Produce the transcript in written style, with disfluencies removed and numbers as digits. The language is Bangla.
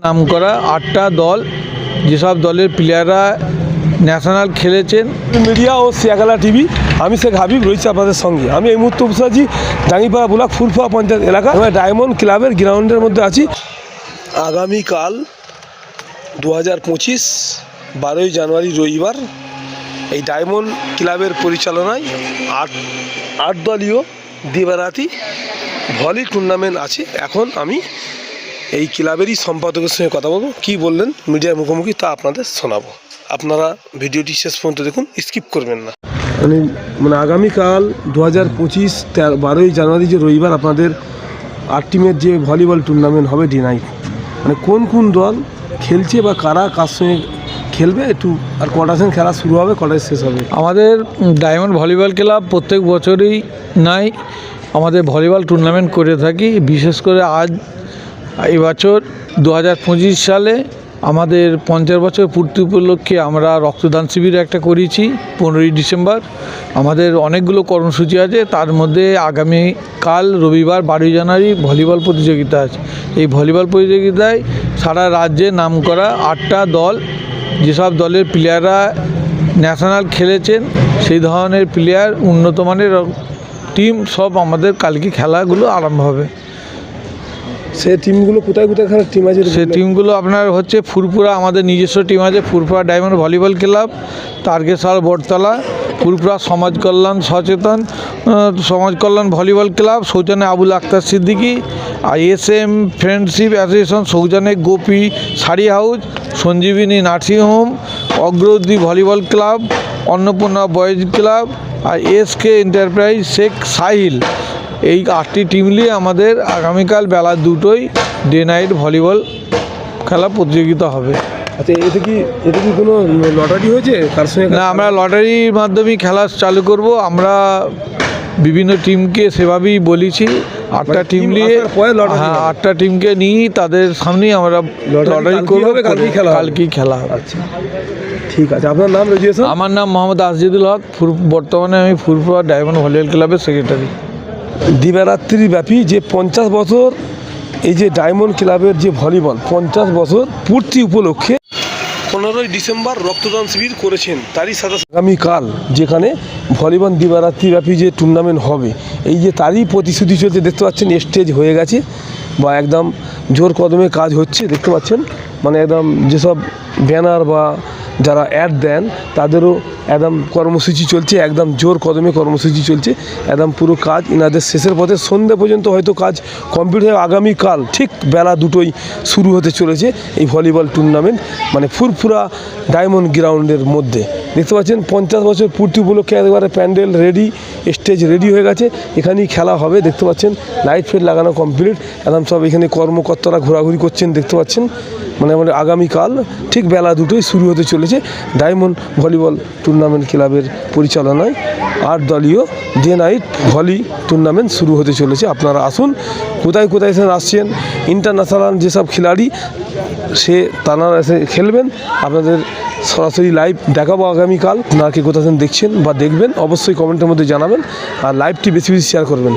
নামকরা 8টা দল, যেসব দলের প্লেয়াররা ন্যাশনাল খেলেছেন। মিডিয়া ও শিয়াখালা টিভি, আমি শেখ হাবিব রয়েছি আপনাদের সঙ্গে। আমি এই মুহূর্তে বসে আছি ডাঙ্গিপাড়া ব্লক ফুরফুরা পঞ্চায়েত এলাকা, ডায়মন্ড ক্লাবের গ্রাউন্ডের মধ্যে আছি। আগামীকাল 2025 12ই জানুয়ারি রবিবার এই ডায়মন্ড ক্লাবের পরিচালনায় আট দলীয় দিবারাতি ভলি টুর্নামেন্ট আছে। এখন আমি এই ক্লাবেরই সম্পাদকের সঙ্গে কথা বলবো, কী বললেন মিডিয়ার মুখোমুখি তা আপনাদের শোনাবো। আপনারা ভিডিওটি শেষ পর্যন্ত দেখুন, স্কিপ করবেন না। মানে আগামীকাল 2025 12ই জানুয়ারি যে রবিবার আপনাদের 8 টিমের যে ভলিবল টুর্নামেন্ট হবে ডে নাইট, মানে কোন কোন দল খেলছে বা কারা কার সঙ্গে খেলবে একটু, আর কটার সঙ্গে খেলা শুরু হবে, কটায় শেষ হবে? আমাদের ডায়মন্ড ভলিবল ক্লাব প্রত্যেক বছরই নাই আমাদের ভলিবল টুর্নামেন্ট করে থাকি। বিশেষ করে এই বছর 2025 সালে আমাদের 50 বছর পূর্তি উপলক্ষে আমরা রক্তদান শিবির একটা করেছি 15ই ডিসেম্বর। আমাদের অনেকগুলো কর্মসূচি আছে, তার মধ্যে আগামীকাল রবিবার 12ই জানুয়ারি ভলিবল প্রতিযোগিতা আছে। এই ভলিবল প্রতিযোগিতায় সারা রাজ্যে নামকরা 8টা দল, যেসব দলের প্লেয়াররা ন্যাশনাল খেলেছেন সেই ধরনের প্লেয়ার, উন্নত মানের টিম সব আমাদের কালকে খেলাগুলো আরম্ভ হবে। সেই টিমগুলো কোথায় কোথায় খেলার টিম আছে? সেই টিমগুলো আপনার হচ্ছে ফুরফুরা, আমাদের নিজস্ব টিম আছে Furfura diamond volleyball club, Tarakeswar Battala, Furfura সমাজ কল্যাণ ভলিবল ক্লাব, সৌজন্যে Abul Akhtar Siddiqui, SM friendship association, সৌজন্যে Gopi sari house, Sanjeevani nursing home, Agragati volleyball club, Annapurna boys club, আর SK এন্টারপ্রাইজ শেখ সাহিল। এই 8টি টিম নিয়ে আমাদের আগামীকাল বেলা 2টোয় ডে নাইট ভলিবল খেলা প্রতিযোগিতা হবে। আচ্ছা, এতে কি কোনো লটারি হয়েছে কার সঙ্গে? না, আমরা লটারির মাধ্যমেই খেলা চালু করব। আমরা বিভিন্ন টিমকে সেভাবেই বলেছি, 8টা টিম নিয়ে, হ্যাঁ 8টা টিমকে নিয়েই তাদের সামনেই আমরা লটারি করবো, কালকেই খেলা হবে। আচ্ছা ঠিক আছে, আপনার নাম রেজিস্ট্রেশন? আমার নাম মোহাম্মদ আসজিদুল হক, বর্তমানে আমি ফুরফুরা ডায়মন্ড ভলিবল ক্লাবের সেক্রেটারি। দিবারাত্রি ব্যাপী যে 50 বছর এই যে ডায়মন্ড ক্লাবের যে ভলিবল 50 বছর পূর্তি উপলক্ষে 15ই ডিসেম্বর রক্তদান শিবির করেছেন। তারই সাথে আগামীকাল যেখানে ভলিবল দিবারাত্রি ব্যাপী যে টুর্নামেন্ট হবে, এই যে তারই প্রতিশ্রুতি চলছে। দেখতে পাচ্ছেন স্টেজ হয়ে গেছে বা একদম জোর কদমে কাজ হচ্ছে, দেখতে পাচ্ছেন। মানে একদম যেসব ব্যানার বা যারা অ্যাড দেন তাদেরও একদম কর্মসূচি চলছে, একদম জোর কদমে কর্মসূচি চলছে, একদম পুরো কাজ ইনাদের শেষের পথে। সন্ধ্যে পর্যন্ত হয়তো কাজ কমপ্লিট হয়ে আগামীকাল ঠিক বেলা 2টোয় শুরু হতে চলেছে এই ভলিবল টুর্নামেন্ট, মানে ফুরফুরা ডায়মন্ড গ্রাউন্ডের মধ্যে। দেখতে পাচ্ছেন 50 বছর পূর্তি উপলক্ষে একবারে প্যান্ডেল রেডি, স্টেজ রেডি হয়ে গেছে, এখানেই খেলা হবে। দেখতে পাচ্ছেন লাইট ফেট লাগানো কমপ্লিট, একদম সব এখানে কর্মকর্তারা ঘোরাঘুরি করছেন, দেখতে পাচ্ছেন। মানে আমাদের আগামীকাল ঠিক বেলা 2টোয় শুরু হতে চলেছে ডায়মন্ড ভলিবল টুর্নামেন্ট ক্লাবের পরিচালনায় 8 দলীয় ডে নাইট ভলি টুর্নামেন্ট শুরু হতে চলেছে। আপনারা আসুন, কোথায় কোথায় এসে আসছেন ইন্টারন্যাশনাল যেসব খেলাড়ি তারা এসে খেলবেন, আপনাদের সরাসরি লাইভ দেখাবো আগামীকাল। আপনারা কে কোথায় দেখছেন বা দেখবেন অবশ্যই কমেন্টের মধ্যে জানাবেন, আর লাইভটি বেশি বেশি শেয়ার করবেন।